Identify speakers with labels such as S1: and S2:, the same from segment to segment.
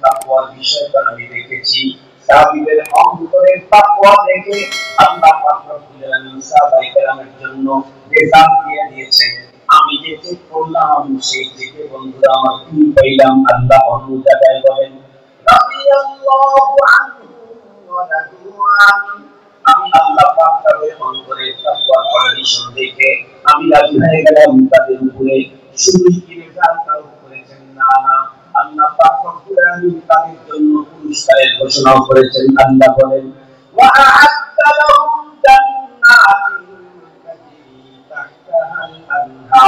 S1: তাকওয়ার বিষয়টা আমি দেখেছি। সাহাবীদের অন্তরের তাকওয়া দেখে আল্লাহ পাক রব্বুল আলামিন সাহাবায়ে কেরামের জন্য রেজাল্ট দিয়ে দিয়েছেন। আমি যে চেক করলাম সেই চেকে বন্ধুরা আমার কি পাইলাম? আল্লাহ অন্য জায়গায় বলেন রাদিয়াল্লাহু আনহু ওয়া রাদু আনহু। আমি আল্লাহ পাক তাদের অন্তরের তাকওয়ার কন্ডিশন দেখে আমি রাজি হয়ে গেলাম তাদের উপরে। শুধু কি রেজাল্ট করেছেন না, আল্লাহ পাক রব্বুল আলামিন তাদের জন্য পুরস্কারের ঘোষণা করেছেন। আল্লাহ বলেন ওয়া আ'আদ্দা লাহুম জান্নাতিন তাজরি তাহতাহাল আনহার।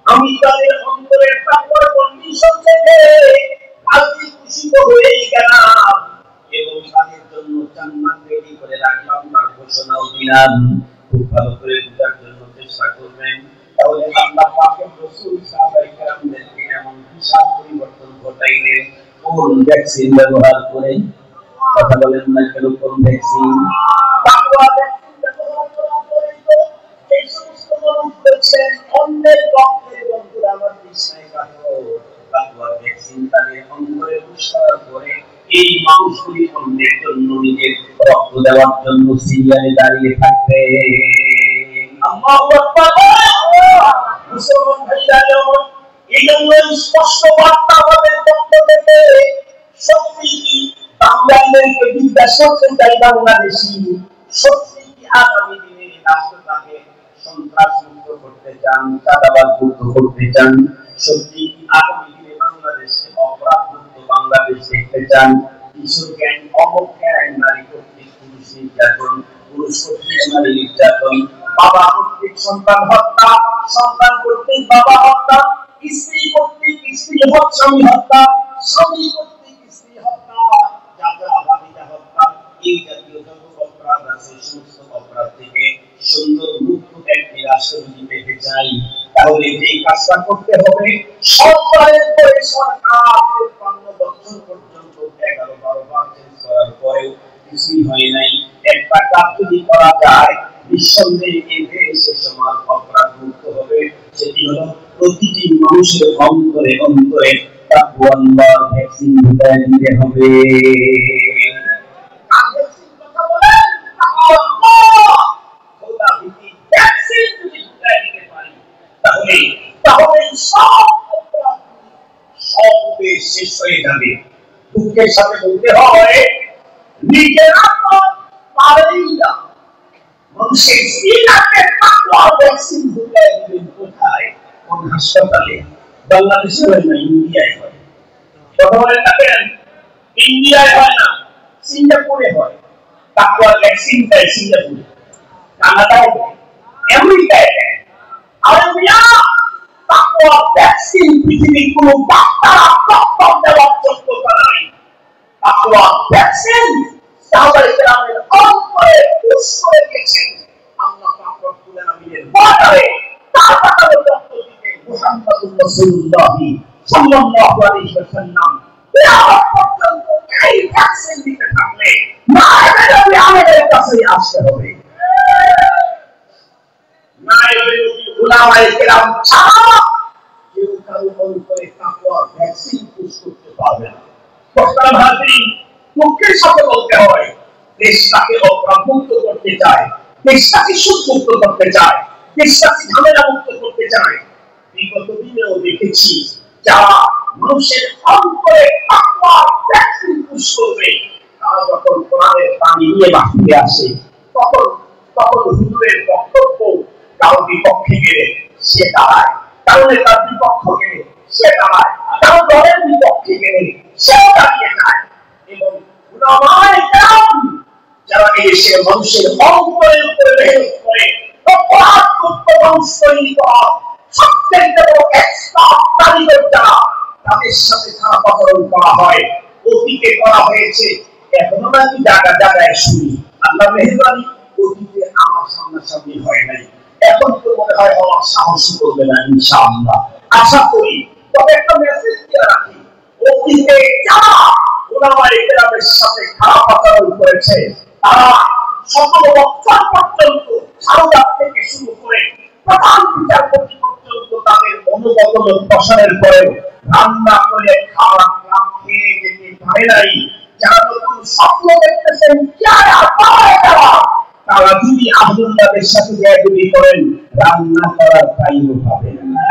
S1: আমি তাদের অন্তরের তাকওয়ার কন্ডিশন দেখে রাজি খুশি হয়ে গেলাম এবং তাদের জন্য জান্নাত রেডি করে রাখলাম, তার ঘোষণাও দিলাম। খুব ভালো করে বুঝার জন্য চেষ্টা করবেন। তাহলে আল্লাহ পাকের রাসূল সাহাবায়ে কেরামদেরকে এমন বিশাল পরিবর্তন ঘটাইলেন কোন ভ্যাকসিন ব্যবহার করে? কথা বলেন না কেন? কোন ভ্যাকসিন? তাকওয়া ভ্যাকসিন ব্যবহার করা করে। তো এই সমস্ত মানুষ বলছেন অন্যের রক্তের বন্ধুরা আমার বিছানায় কাটো। তাকওয়া ভ্যাকসিন তাদের অন্তরে পুষ্কর করে এই মানুষগুলি অন্যের জন্য নিজের রক্ত দেওয়ার জন্য সিরিয়ালে দাঁড়িয়ে থাকবে। আল্লাহু আকবার। মুসলমান ভাইরা যেমন এই জন্য স্পষ্ট বার্তা আমাদের পক্ষ থেকে সত্যি কি বাংলাদেশকে জিজ্ঞাসা করতে চাই বাংলাদেশি, সত্যি কি আগামী দিনে রাষ্ট্রটাকে সন্ত্রাস মুক্ত করতে চান, চাঁদাবাজ মুক্ত করতে চান? সত্যি কি আগামী দিনে বাংলাদেশকে অপরাধ মুক্ত বাংলাদেশ দেখতে চান? কিশোর গ্যাং, অমক গ্যাং, নারী কর্তৃক পুরুষ নির্যাতন, পুরুষ কর্তৃক নারী নির্যাতন, বাবা কর্তৃক সন্তান হত্যা, সন্তান কর্তৃক বাবা হত্যা, স্ত্রী কর্তৃক স্ত্রী স্বামী হত্যা, স্বামী কর্তৃক স্ত্রী হত্যা, জাতীয়তাবাদীরা হত্যা, এই জাতীয় যত অপরাধ আছে সমস্ত অপরাধ থেকে সুন্দর মুক্ত একটি রাষ্ট্র যদি পেতে চাই তাহলে যে কাজটা করতে হবে, সরকারের পরে সরকার ৫৫ বছর পর্যন্ত ১১-১২ বার চেঞ্জ করার পরেও কিছুই হয় নাই। একটা কাজ যদি করা যায় নিঃসন্দেহে এই দেশে সমাজ অপরাধ মুক্ত হবে। সেটি হলো প্রতিটি মানুষের অন্তরে অন্তরে তাকওয়ার ভ্যাকসিন ঢুকায় দিতে হবে। শেষ হয়ে যাবে। দুঃখের সাথে বলতে হয় নিজেরা তো পারেই না, মানুষের সিনাতে তাকওয়ার ভ্যাকসিন ঢুকায় দিবেন কোথায়? কোন হাসপাতালে? বাংলাদেশে হয় না, ইন্ডিয়ায় হয়। কথা বলেন না কেন? ইন্ডিয়ায় হয় না, সিঙ্গাপুরে হয়। তাকওয়ার ভ্যাকসিন দেয় সিঙ্গাপুরে, কানাডায় দেয়, আমেরিকায় দেয়। আর মিয়া তাকওয়ার ভ্যাকসিন পৃথিবীর কোন ডাক্তার ডক্টর দেওয়ার যোগ্যতা নাই। তাকওয়ার ভ্যাকসিন সাহাবায়ে কেরামের অন্তরে পুশ করে গেছেন। আল্লাহ পাক রব্বুল আলামিনের বর্ডারে তার বাতাবে রক্ত দিতে মুহাম্মদুর রাসূলুল্লাহ সাল্লাল্লাহু আলাইহি ওয়াসাল্লাম কিয়ামত পর্যন্ত এই ভ্যাকসিন দিতে থাকলে না আমাদের কাছে আসতে হবে। উলামায়ে কেরাম ছাড়া কেউ কারো অন্তরে তাকওয়ার ভ্যাকসিন পুশ করতে পারবে না। কষ্টাল হাজির দুঃখের সাথে বলতে হয় দেশটাকে অপরাধমুক্ত করতে চায়, দেশটাকে সুদমুক্ত করতে চায়, দেশটাকে ঝামেলা মুক্ত করতে চায়। বিগত দিনেও দেখেছি যারা মানুষের অন্তরে তাকওয়ার ভ্যাকসিন পুশ করবে তারা যখন কোরআনের পানি নিয়ে বাহিরে আসে তখন হুজুরের বক্তব্য কারো বিপক্ষে গেলে সে দাঁড়ায়, কারো নেতার বিপক্ষ গেলে সে দাঁড়ায়, কারো দলের বিপক্ষে গেলে সেও দাঁড়িয়ে যায়। এবং উলামায়ে কেরাম যারা এসে মানুষের অন্তরের উপরে মেহনত করে অপরাধ মুক্ত মানুষ তৈরি করা সবচেয়ে বড় এক্সপার্ট কারিগর যারা, তাদের সাথে খারাপ আচরণ করা হয়, অতীতে করা হয়েছে, এখনো নাকি জায়গায় জায়গায় শুনি। আল্লাহ মেহেরবানি, অতীতে আমার সামনাসামনি হয় নাই, এখন তো মনে হয় আমার সাহস করবে না ইনশাআল্লাহ। আশা করি তবে একটা মেসেজ দিয়ে রাখি, অতীতে যারা উলামায়ে কেরামের সাথে খারাপ আচরণ করেছে তারা ১৭ বছর পর্যন্ত সারদার থেকে শুরু করে প্রধান বিচারপতি পর্যন্ত তাদের অনুমোদন প্রসারের পরে রান্না করে খাওয়ার নাই, যারা নতুন স্বপ্ন দেখতেছেন তারা যদি আব্দুল্লাহদের সাথে যদি করেন রান্না করার টাইমও পাবেন না,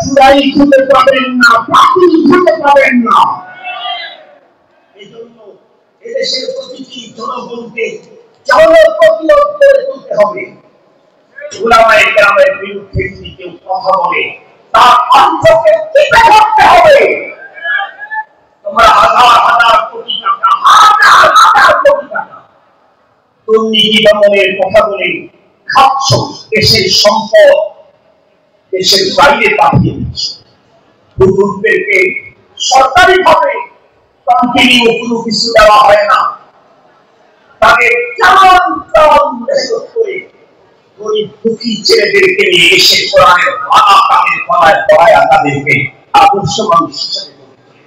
S1: চুরাই খুঁজে পাবেন না, পাতিল খুঁজে পাবেন না। এই জন্য এদেশের প্রতিটি জনগণকে জনপ্রতিরোধ করে তুলতে হবে। উলামায়ে কেরামের বিরুদ্ধে যদি কেউ কথা বলে তার কণ্ঠকে টিপে ধরতে হবে। তোমরা হাজার হাজার কোটি টাকা, হাজার হাজার কোটি টাকা দুর্নীতি দমনের কথা বলে খাচ্ছ, দেশের সম্পদ দেশের বাইরে পাঠিয়ে দিচ্ছ। হুজুরদেরকে সরকারিভাবে কন্টিনিউ কোনো কিছু দেওয়া হয় না, তাদের কেমন কেমন মেহনত করে গরিব দুঃখী ছেলেদেরকে নিয়ে এসে কোরআনের বাধা তাদের গলায় পড়ায় তাদেরকে আদর্শ মানুষ হিসেবে গড়ে তোলে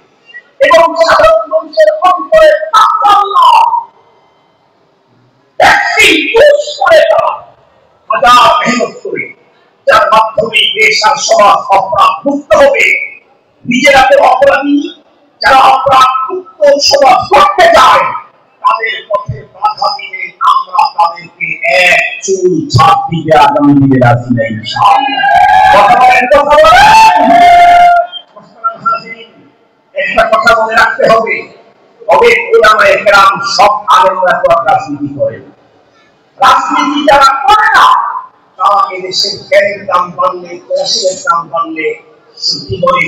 S1: এবং সাধারণ মানুষের অন্তরে আল্লাহ ভ্যাকসিন পুশ করে তারা হাজার মেহনত করে, যার মাধ্যমে দেশ আর সমাজ অপরাধ মুক্ত হবে। নিজেরা তো অপরাধী, যারা অপরাধ মুক্ত সমাজ করতে চায় তাদের পথে বাধা দিলে আমরা তাদেরকে এক চুল ছাপ দিতে আগামী দিনে রাজি নাই। কথা বলেন, কথা বলেন। একটা কথা মনে রাখতে হবে, অনেক উলামায়ে কেরাম সব আলেমরা তো রাজনীতি করে, রাজনীতি যারা করে না তারা এদেশের তেলের দাম বাড়লে, কেরোসিনের দাম বাড়লে, সুতি বলে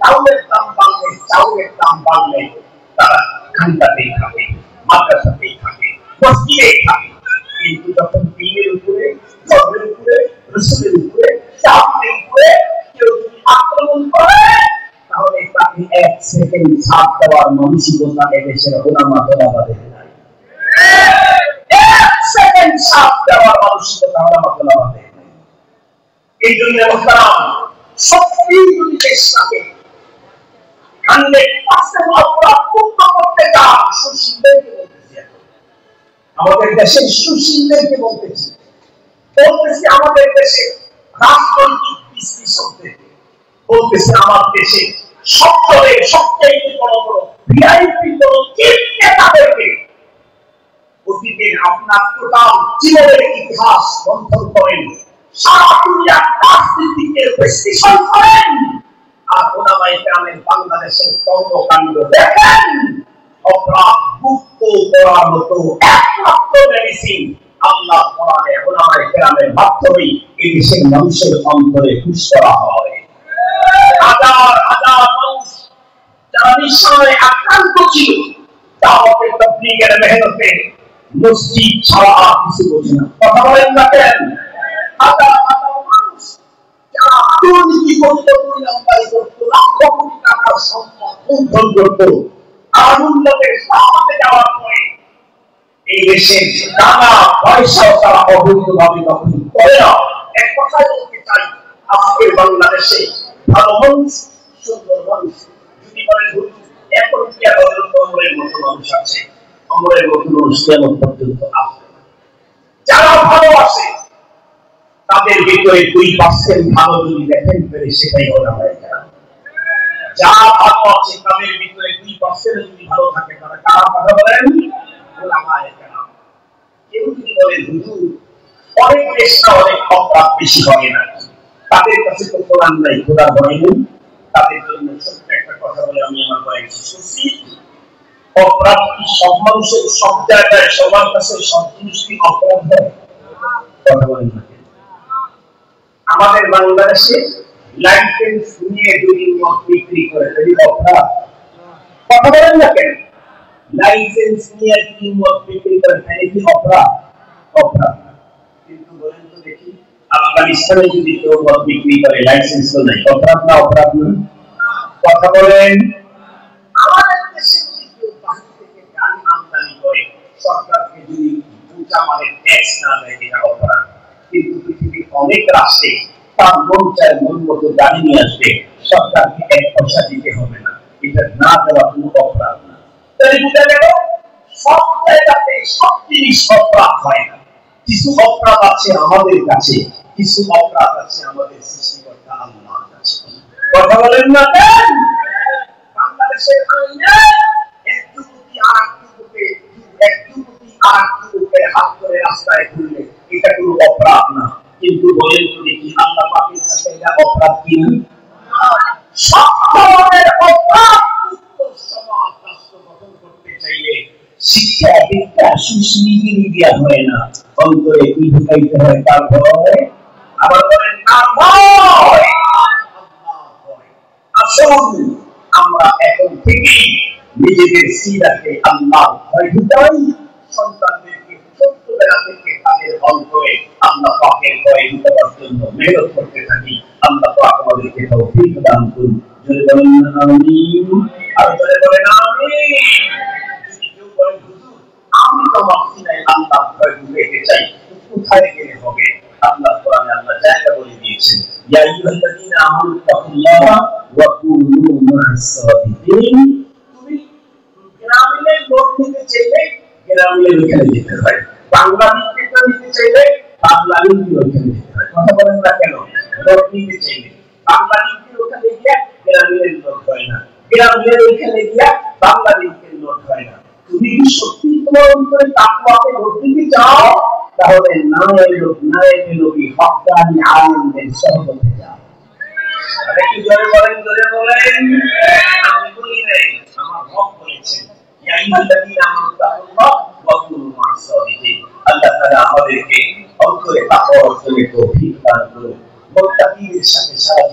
S1: চাউলের দাম বাড়লে, চাউলের দাম বাড়লে তারা খানকাতেই থাকে, মাদ্রাসাতেই থাকে, মসজিদেই থাকে। কিন্তু যখন দিনের উপরে, ধর্মের উপরে, রাসূলের উপরে, সাহাবাদের উপরে কেউ যদি আক্রমণ করে তাহলে তাকে এক সেকেন্ড ছাড় দেওয়ার মানসিকতা এদেশের উলামা তোলাবাদের নাই। এক সেকেন্ড ছাড় দেওয়ার মানসিকতা উলামা তোলাবাদের নাই। এই জন্য মুহতারাম, সত্যি যদি দেশটাকে 100% অপরাধ মুক্ত করতে চান, সুশীলদেরকে বলতেছি, আমাদের দেশের সুশীলদেরকে বলতেছি, আমাদের দেশে রাজনৈতিক বিশ্লেষকদেরকে বলতেছি, আমার দেশে সবচেয়ে সবচেয়ে বড় বড় ভিআইপি বড় চিফ নেতাদেরকে অতীতের আপনার টোটাল জীবনের ইতিহাস মন্থন করেন, সারা দুনিয়ার রাজনীতিকে বিশ্লেষণ করেন, আর উলামায়ে কেরামের বাংলাদেশের কর্মকাণ্ড দেখেন। অপরাধ মুক্ত করার মতো একমাত্র মেডিসিন আল্লাহ কোরআনে উলামায়ে কেরামের মাধ্যমে এই দেশের মানুষের অন্তরে পুশ করা হয়। হাজার হাজার মানুষ যারা নিঃসরণে আক্রান্ত ছিল, দাওয়াতে তাবলীগের মেহনতে মসজিদ ছাড়া আর কিছু বোঝে না। কথা বলেন না কেন? হাজার হাজার মানুষ যারা দুর্নীতি করত, দুর্নীতি করত, লক্ষ কোটি টাকার সম্পদ লুণ্ঠন করত, আগুনকে সামনে যাওয়ার পরে এই দেশের টাকা পয়সাও তারা অবৈধভাবে দখল করে না। এক কথায় বলতে চাই, আজকের বাংলাদেশে ভালো মানুষ, সুন্দর মানুষ যদি বলেন এখন কি হজরত ওমরের মতো মানুষ আছে, ওমরের মতো মানুষ কিয়ামত পর্যন্ত আসবে না। যারা ভালোবাসে তাদের ভিতরে 2% ভালো যদি দেখেন পেরে সেটাই উলামায়ে কেরাম। যারা ভালো আছে তাদের ভিতরে 2% যদি ভালো থাকে তারা কারা কথা বলেন? উলামায়ে কেরাম। কেউ যদি বলেন হুজুর অনেক দেশ না অনেক অপরাধ বেশি হয় না, তাদের কাছে তো কোরআন নাই, খোদার ভয় নেই, তাদের জন্য ছোট্ট একটা কথা বলে আমি আমার বয়ান শেষ করছি। অপরাধ কি সব মানুষের সব জায়গায় সবার কাছে সব জিনিস কি অপরাধ হয়? কথা বলেন না। আমাদের বাংলাদেশে লাইসেন্স নিয়ে যদি মদ বিক্রি করে তাহলে অপরাধ? কথা বলেন না কেন? লাইসেন্স নিয়ে যদি মদ বিক্রি করে তাহলে কি অপরাধ? অপরাধ। কিন্তু বলেন তো দেখি, আফগানিস্তানে যদি কেউ মদ বিক্রি করে লাইসেন্স তো নাই, অপরাধ না? অপরাধ না? কথা বলেন। আমাদের দেশে যদি কেউ বাহির থেকে গাড়ি আমদানি করে সরকারকে যদি উঁচা মানের ট্যাক্স না দেয় এটা অপরাধ। কিন্তু পৃথিবীর অনেক রাষ্ট্রে তার মন চায় মন মতো গাড়ি নিয়ে আসবে, সরকারকে 1 পয়সা দিতে হবে না, এটা না দেওয়া কোনো অপরাধ না। তাই বুঝা গেল সব জায়গাতে সব জিনিস অপরাধ হয় না। কিছু অপরাধ আছে আমাদের কাছে, কিছু অপরাধ আছে আমাদের সৃষ্টিকর্তা আল্লাহর কাছে। কথা বলেন না কেন? বাংলাদেশ বাংলাদেশের আইনে এক যুবতী আর এক যুবতী আর যুবকের হাত ধরে রাস্তায় ঘুরলে এটা কোনো অপরাধ না, কিন্তু বলেন তো দেখি আল্লাহ পাকের কাছে এটা অপরাধ কি না? সব ধরনের অপরাধ মুক্ত সমাজ রাষ্ট্র গঠন করতে চাইলে শিক্ষা দীক্ষা সুশীলি দেওয়া হয় না, অন্তরে কি ঢুকাইতে হয় তার ভয়। আবার বলেন না ভয়, আল্লাহ ভয়। আসুন আমরা এখন থেকে নিজেদের সিরাতে আল্লাহ ভয় ঢুকাই, সন্তানদেরকে ছোট্টবেলা থেকে তাদের অন্তরে আল্লাহ পাকের ভয় ঢুকাবার জন্য মেহনত করতে থাকি। আল্লাহ পাক আমাদেরকে তৌফিক দান করুন। জোরে বলেন আমিন। আর জোরে বলেন আমিন। যদি কেউ বলেন হুজুর আমি তো মাসিনায় আল্লাহ ভয় ঢুকাইতে চাই, কোথায় গেলে হবে? আল্লাহ কোরআনে আল্লাহ জায়গা বলে দিয়েছেন, ইয়া আইয়ুহাল্লাযীনা আমানু তাকুল্লাহা ওয়া কুনু মা'আস সাদিকিন। তুমি গ্রামীণের লোক নিতে চাইলে গ্রামীণের ওখানে যেতে হয়, বাংলাদেশকে নিতে চাইলে বাংলাদেশের ওখানে যেতে হয়। কথা বলেন না কেন? লোক নিতে চাইলে বাংলাদেশের ওখানে গিয়ে গ্রামীণের লোক হয় না, গ্রামীণের ওখানে গিয়ে বাংলাদেশের লোক হয় না। তুমি কি সত্যি তোমার অন্তরে তাকওয়াকে লোক দিতে চাও, তাহলে নায়েবে নবী হক্কানি আলেমদের সহবতে যাও। একটু জোরে বলেন, জোরে বলেন। আমি বলি নাই, আমার রব বলেছেন, ইয়া আইয়ুহাল্লাযীনা আমানু তাকুল্লাহা ওয়া কুনু মা'আস সাদিকিন। আল্লাহ তাআলা আমাদেরকে অন্তরে তাকওয়া অর্জনের তৌফিক দান করুন। মুত্তাকিদের সাথে সারা